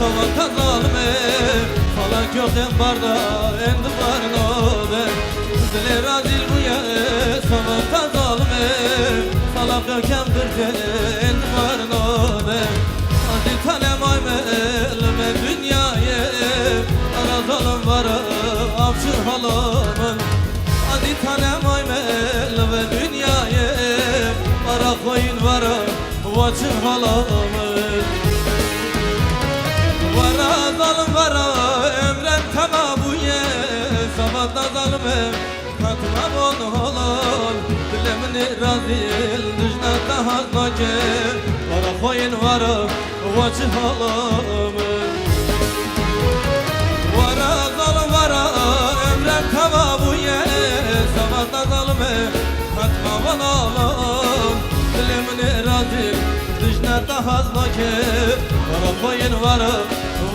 Salata zalime Salak yok en barda endi barnode Dile razil bu ya Salata zalime Salak yok en birce endi barnode Hadi tanem aymel ve dünyaya Ara zalim var avşır halamın Hadi tanem aymel ve dünyaya Ara koyun var avşır halamın Vara zalim vara ömrem tamam bu ye Sabahda zalime katma bol halal Dilemini razil dışnata haznake Vara koyun vara vacı halamın Vara zalim vara ömrem tamam bu ye Sabahda zalime katma bol halal Dilemini razil dışnata haznake Vara koyun vara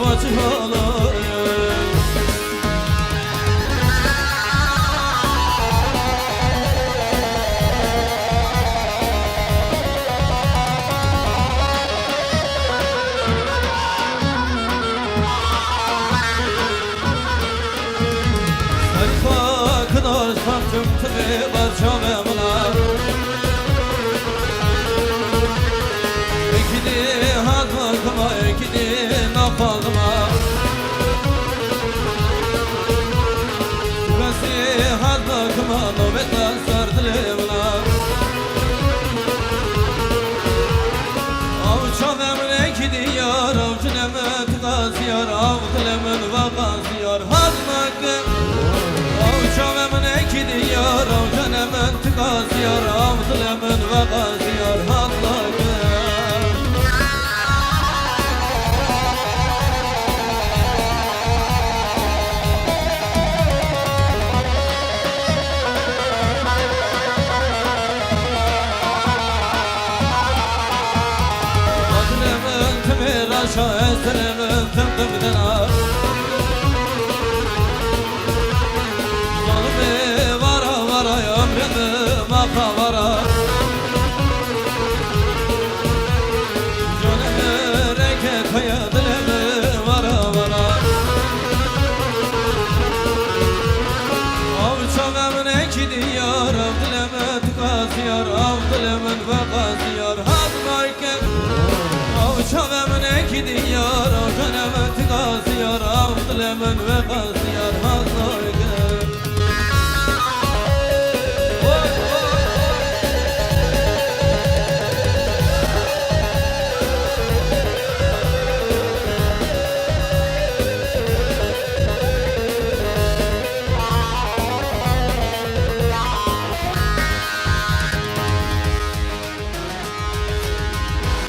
vacı halayım Sarıfa kadar saktım tıbı barçamemler Ekidi hazmakıma ekidi napaldıma Tübesi hazmakıma nöbetler sardılemla Avçam emre ekidi yar avcın emet gaziyar Avdilemin vakaziyar hazmakım Avçam emre ekidi yar avcın emet gaziyar Avdilemin vakaziyar hazmakım Aşağı esremin tımdımdına Zalimi vara vara ömrümü maka vara Canımı reket haya dilimi vara vara Avçam emre gidiyar Avdileme tıkaziyar Avdilemin vakaziyar Hazmayken Avçam emre gidiyar Avdileme tıkaziyar Avdilemin vakaziyar Hazmayken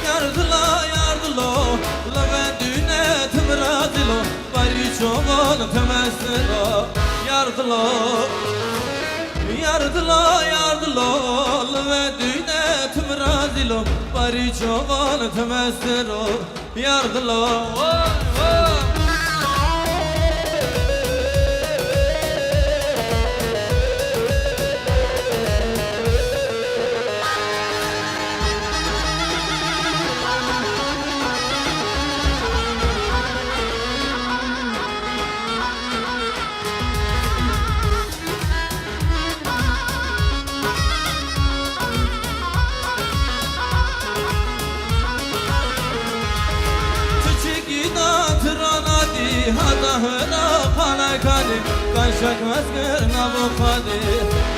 Yardıla yardıla La ben dünetim razilo Bari çoğun temesila Yardıla yardıla yardıla La ben dünetim razilo Bari çoğun temesila Yardıla Hada hıra kana kadi Kaşak mezgir nabu kadi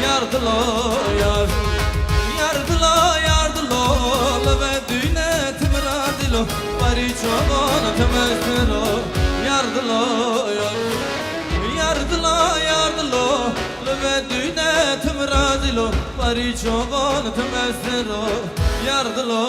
Yardıla yar Yardıla yardıla Ve dünetim radilo Bari çoğun temestiro Yardıla yar Yardıla yardıla Ve dünetim radilo Bari çoğun temestiro Yardıla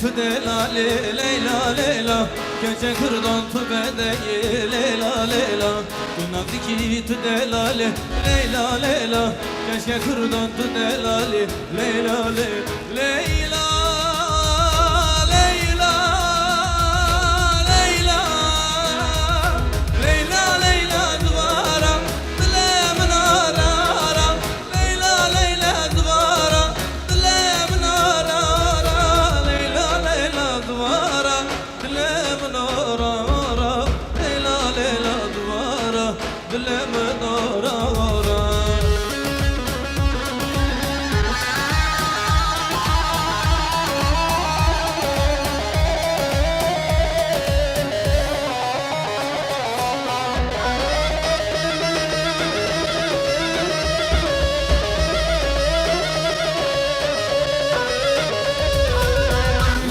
tu delali Leyla Leyla Gece kırdan tu bedeyi Leyla Leyla Tu nafdiki tu delali Leyla Leyla Gece kırdan tu delali Leyla Leyla Leyla Leyla Leyla Leyla duvara Dilemin arara Leyla Leyla duvara Dilemin arara Leyla Leyla duvara Dilemin arara Leyla Leyla duvara Dilemin arara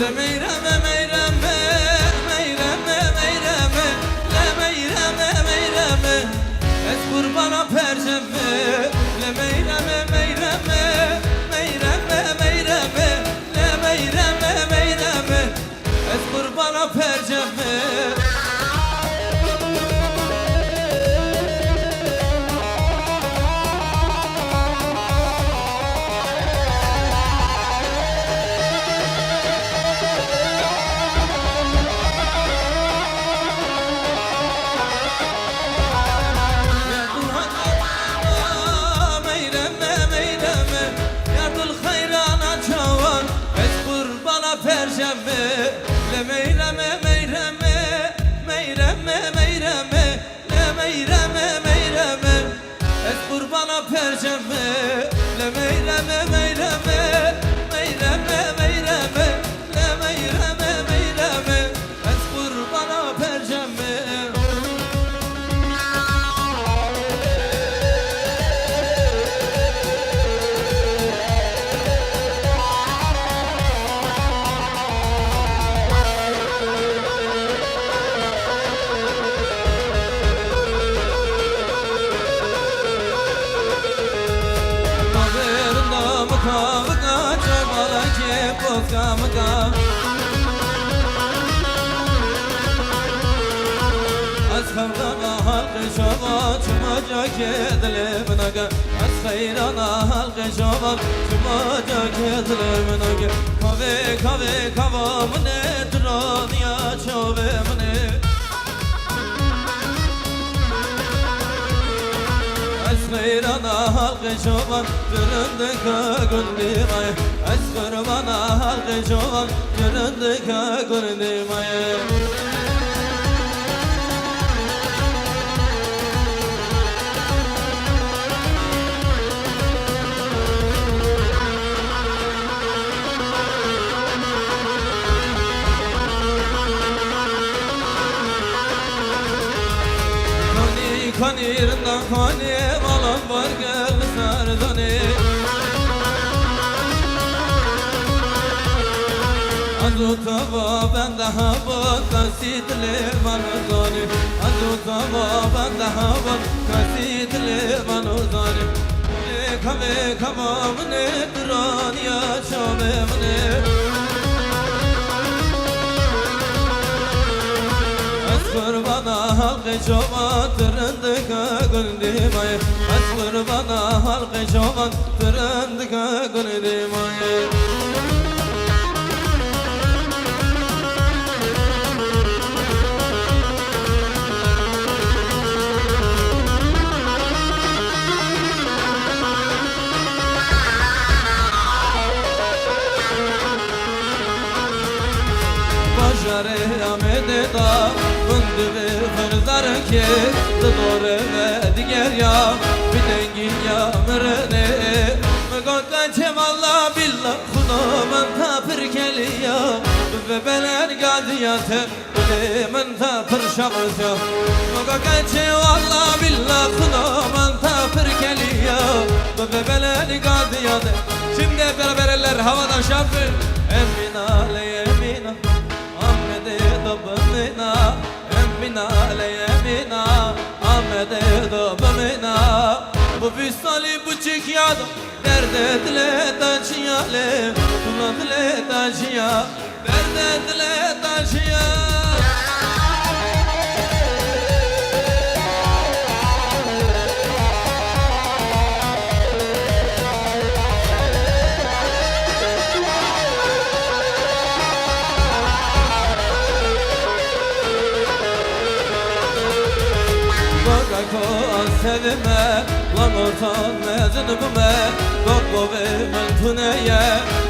Le meyreme meyreme meyreme meyreme Le meyreme meyreme Es kurbana perceme Le meyreme meyreme meyreme meyreme Le meyreme meyreme Es kurbana perceme perceme Le meyreme meyreme meyreme meyreme Le meyreme meyreme Es kurbana perceme Le meyreme meyreme meyreme meyreme Le meyreme meyreme Es kurbana perceme Kavga çobala ki kavga Az kavgana halkı çoban Çımaca kedlemine Az hayrana halkı çoban Çımaca kedlemine Kave kave kavamine Duran ya çovemine Esmeyrana halkı çoban Yüründük gündüm ay Esmeyrana halkı çoban Yüründük gündüm ay Kanirdan kani malam var gel sardani Azu tava ben daha bak kasidle manuzani Azu tava ben daha bak kasidle manuzani Kave kavamne duran ya şovemne Kurbana halkı çoban tırındık gündüm ay Az kurbana halkı çoban tırındık gündüm ay Bajare amede da Bundüve fırzar ki Dıdore ve diğer ya Bir dengin ya mırne Mıgokkan çemalla billah Kuno men tapır keli ya Ve belen gadiyate Bile men tapır şamız ya Mıgokkan çemalla billah Kuno men tapır keli ya Ve belen gadiyate Şimdi hep beraber eller havadan şapır Emina le emina Ahmede dabamina Emina le emina Ahmede dabamina Bu vissali bu çekyada Derde dile taçiyale Tula dile taçiya dile dile taşıyor. Sevime, lan ortan mezunubime Dokkovimin tuneye,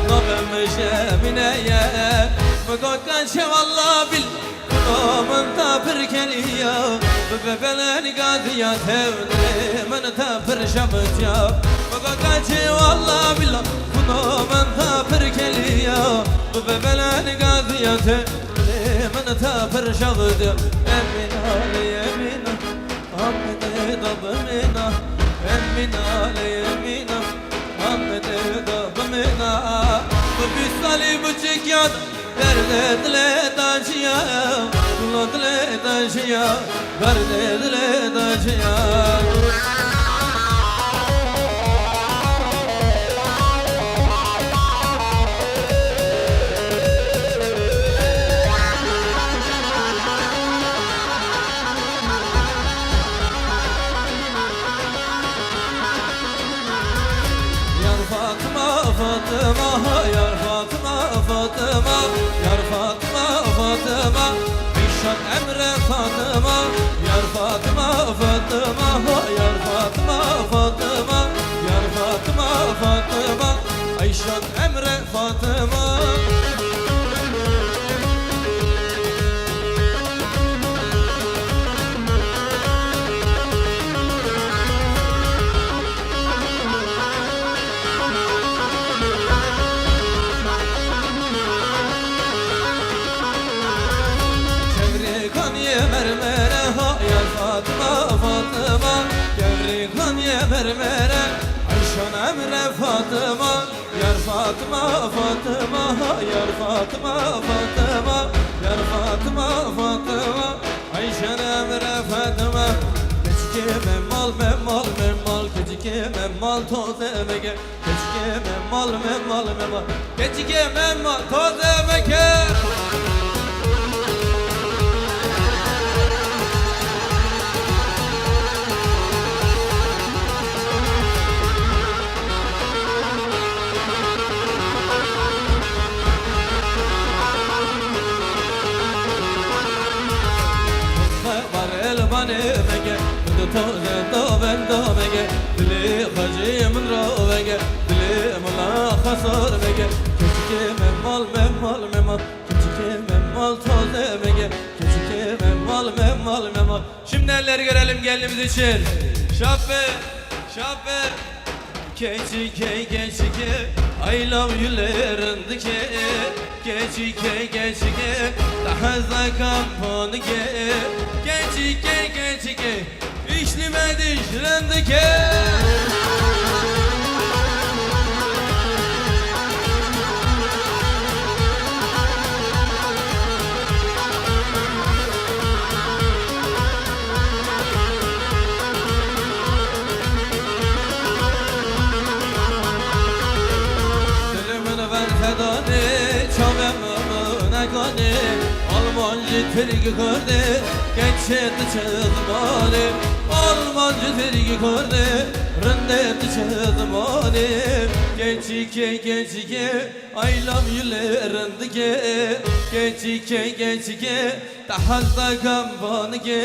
nabemmiş emineye Mıkokkan şevalla bil, kudomun tapir keliya Bebelen gaziya tevni, men tapir şabıtya Mıkokkan şevalla bil, kudomun tapir keliya Bebelen gaziya tevni, men tapir şabıtya Emin ali emin Ahmet'e dabımına Emmina leyemina Ahmet'e dabımına Bu büsali bu çekyat Derde dile taşıya Kula dile taşıya Derde dile taşıya Fatıma, yar Fatıma, Fatıma, yar Fatıma, Fatıma, İşan emre Fatıma, yar Fatıma, Fatıma, yar Fatıma, Fatıma, yar Fatıma, Fatıma, İşan emre Fatıma. Mermere ha yar Fatıma Fatıma Gevri Konya mermere Ayşan emre Fatıma Yar Fatıma Fatıma Yar Fatıma Fatıma Yar Fatıma Fatıma Ayşan emre Fatıma Keçike memmal memmal memmal Keçike memmal toz emege Keçike memmal memmal memmal Keçike memmal toz emege Mege, to to vendo mege, dili khajim rovege, dili mala khasar mege, keçike memmal keçike memmal toze mege, keçike memmal. Şimdi elleri görelim gelinimiz için. Şapır, şapır, keçike, I love you lerindike, keçike, daha zakam ponike. Keçike işlemedi şirendike Dilimin ver fedani çavemim nekani Almancı tergi körde geçetti çizmani Almancı tergi körde rendetti çizmani Keçike I love you lerindike Keçike tahazda kampanike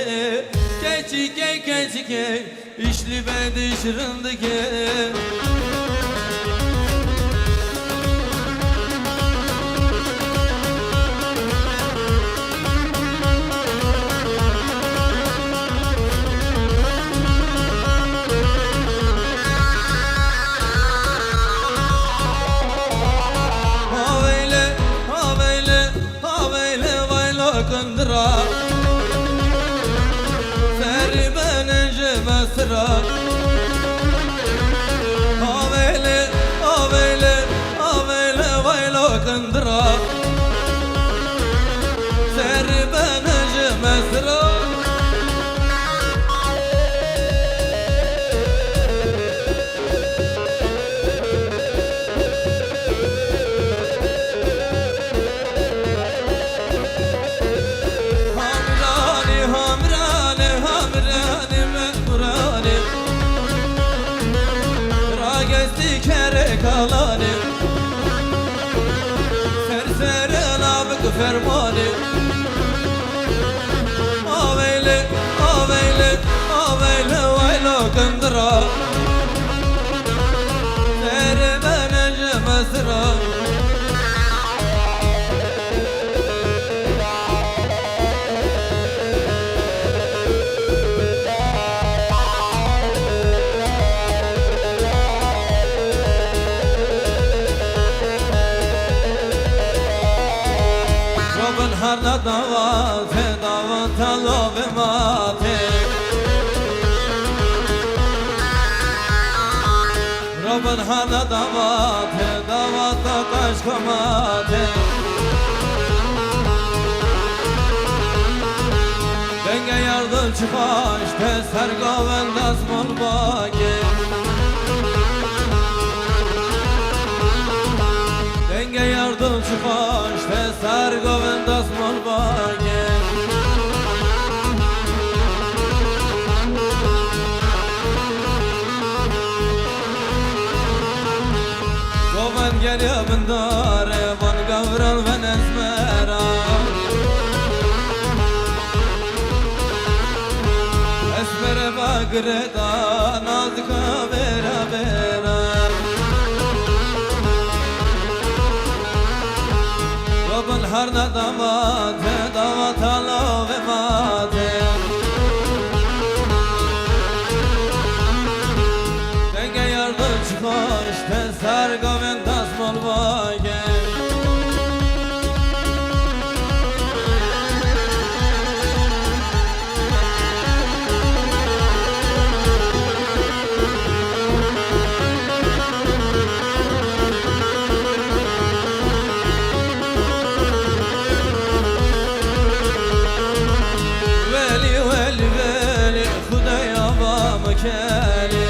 Keçike işli bedi şirindike Kındıra Seri benince mesra Avele vayla kındıra Seri benince mesra yalani Serseri labık fermani Aveyle, aveyle, aveyle vaylo kındıra Seri benece mesra Harda davat, davat alo ve mate Robin harda davat, davat da taş komate Denge yardım çıkaş, teser govendas mol bage Denge yardım çıkaş, teser govendas mol bage Goven geliyor bindare, van gavran ve nezmera Esmere bagreda, nazika bera bera Robin harda davat, davat alo ve mate Denge yardım çıkış, teser govendas mol bage Keli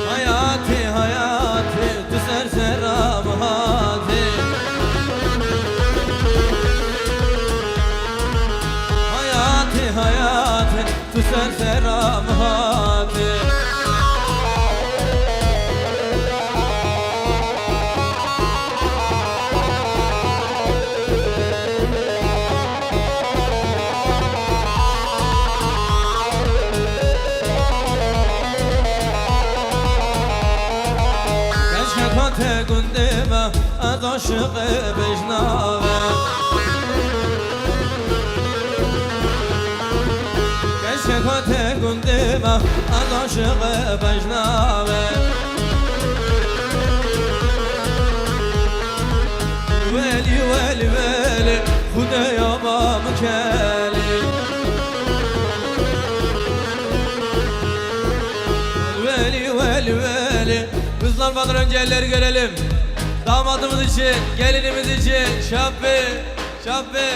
Hayati hayati tu serseram hati Hayati hayati tu serseram hati Te gundema az aşık bejnave Keşke te gundema az aşık bejnave Veli veli veli Hudaya bam keli Veli veli veli Kızlanmadan önce elleri görelim. Damadımız için, gelinimiz için. Şappi, şappi.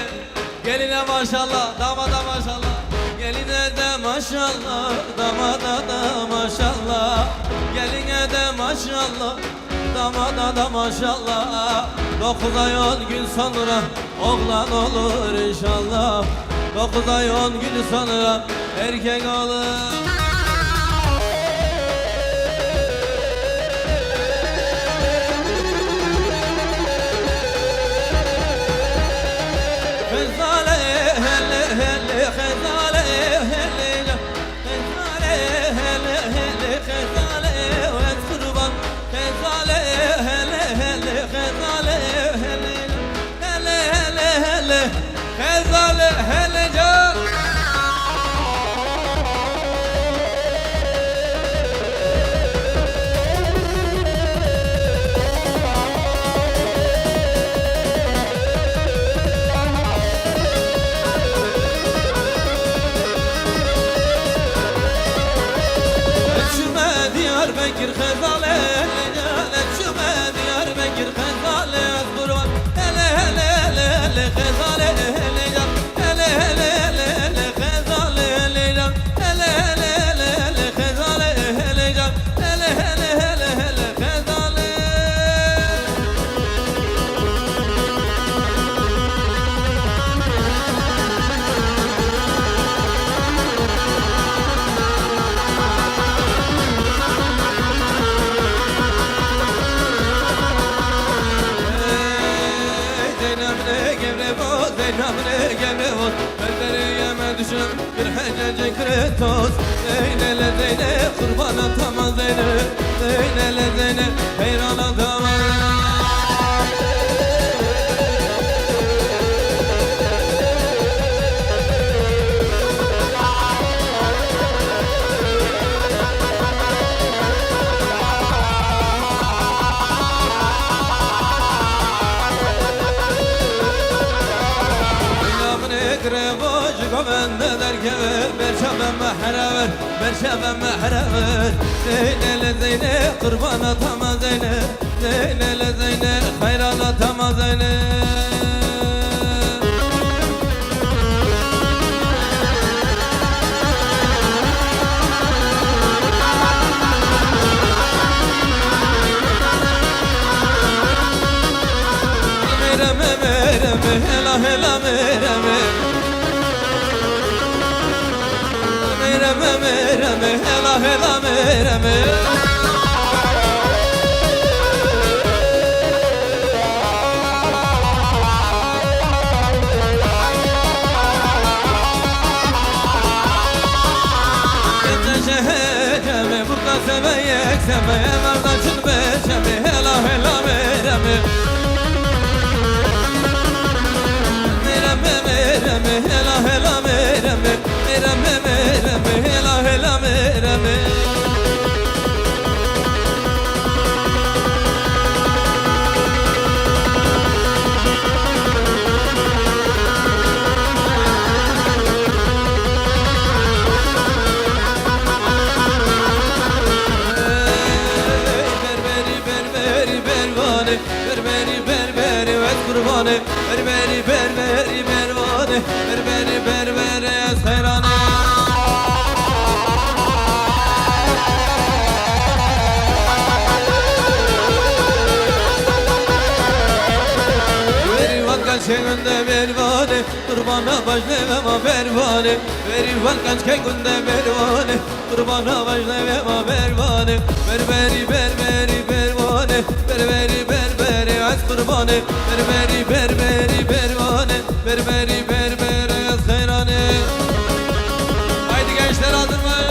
Geline maşallah, damada maşallah. Geline de maşallah, damada da maşallah. Geline de maşallah, damada da maşallah. 9 ay 10 gün sonra oğlan olur inşallah. 9 ay 10 gün sonra erkek olur. Hele hele can Çüme Diyarbakır Khezale Çüme Diyarbakır Khezale Kurban hele hele hele hele Khezale hele can hele Namne gemi ol Berberi yeme düşün Bir hecece kretos Zeynele Zeynep Kurban atama Zeynep Zeynele Zeynep Heyran atama Grevoş govende derkever Berşabe mehrever Berşabe mehrever Zeynele Zeynep Kurban atama Zeynep Zeynele Zeynep Hayran atama Zeynep Mereme mereme hela hela mereme Mereme mereme hela hela mereme Gece şeheceme burada seveyek seveye Merdaçın beçeme hela hela mereme Mereme hela hela mereme Mereme mereme hela hela mereme Berberi berberi bervane Berberi berberi vet kurbanı Berberi berberi bervane Berberi berberi ez hayrane Veri vat kaç günde bervane Kurbana başlayama bervane Veri vat kaç günde bervane Kurbana başlayama bervane Berberi berberi bervane Berberi berberi ez kurbanı Berberi berberi bervane Berberi berberi ez hayrane Haydi gençler aldırmayın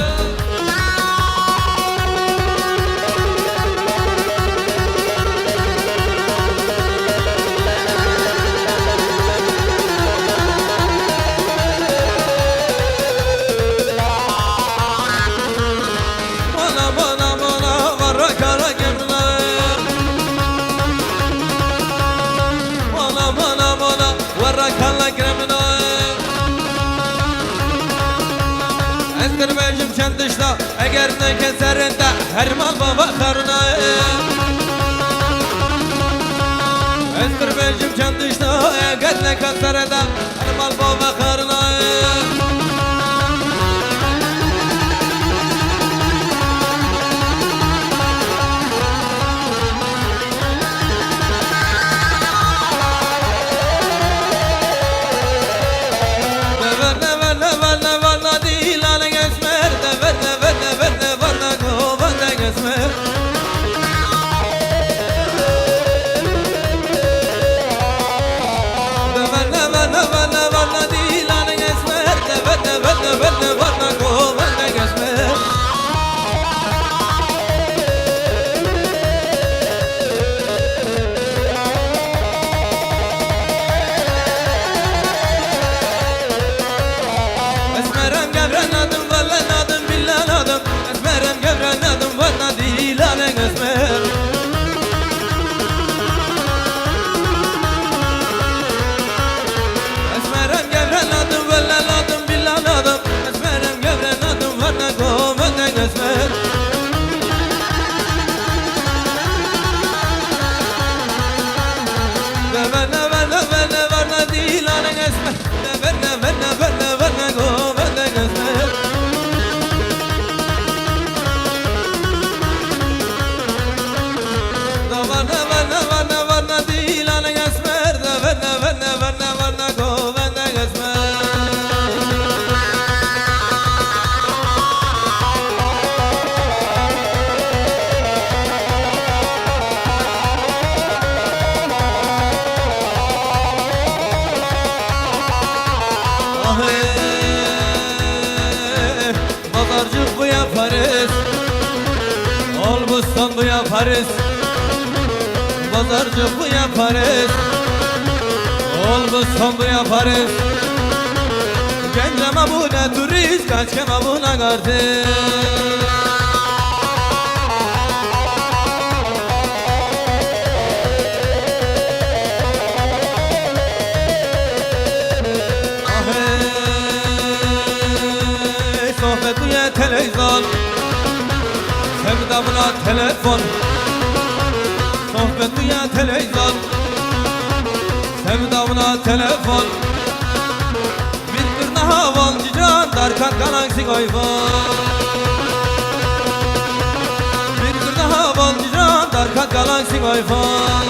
Bana bana bana varra kara gemler Bana bana bana varra kara gemler Ezdir bejim çendişta eğer ne keserinde her mal baba karına Ezdir bejim çendişta eğer ne keserinde her mal baba karına Valla Ah pazarcık bu yaparız, Olbustan bu yaparız. Pazarcık bu yaparız, Olbustan bu yaparız. Genceme bu ne turist, kaçkeme bu ne kardeş. Sohbet bu ya televizyon, sevda buna telefon. Sohbet bu ya televizyon, sevda buna telefon. Bir havancı can darkan galaksi koyfon. Bir havancı can darkan galaksi koyfon.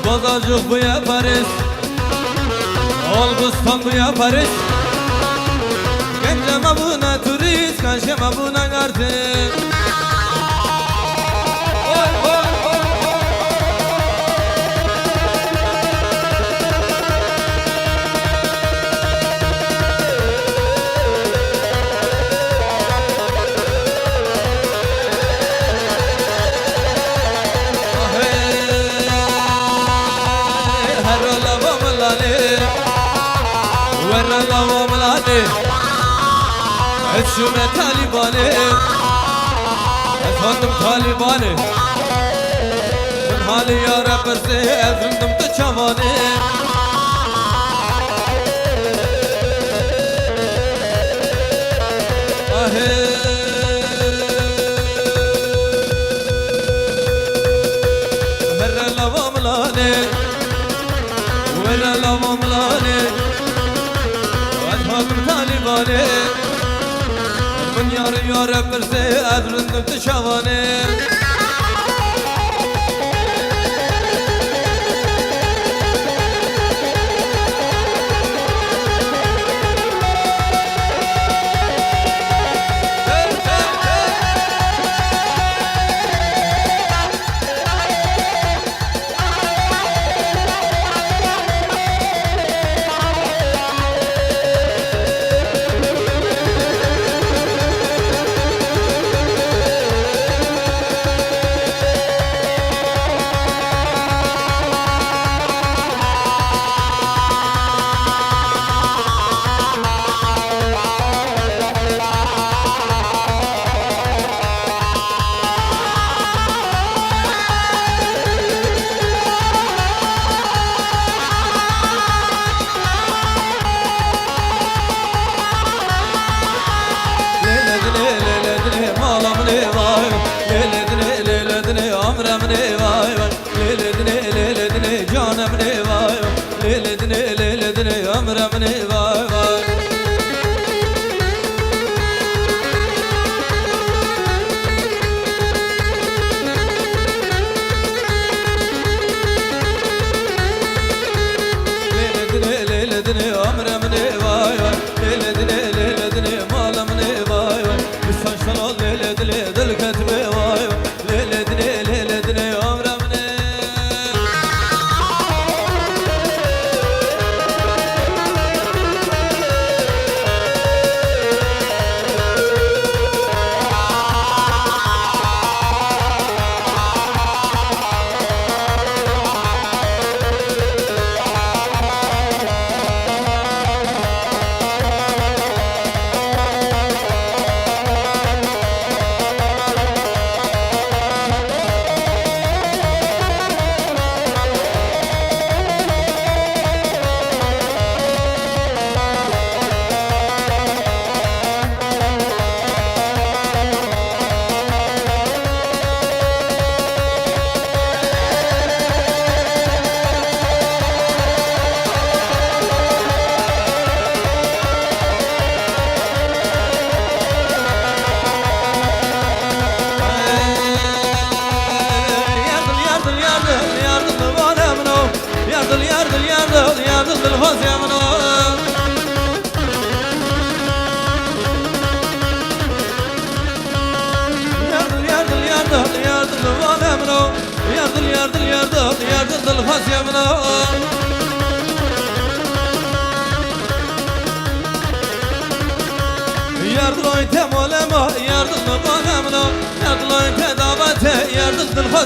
Pazarcık bu yaparız, Olbustan bu yaparız. Genceme buna turist, kaçkeme buna kardeş. Şume talibane, efendim talibane. Ben hali yara perse ezrindim de çavane. Verre lavamlane, verre lavamlane. Efendim talibane. Yar yar perse adrındım da çavane.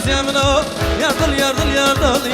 yemno yardım yardım yardım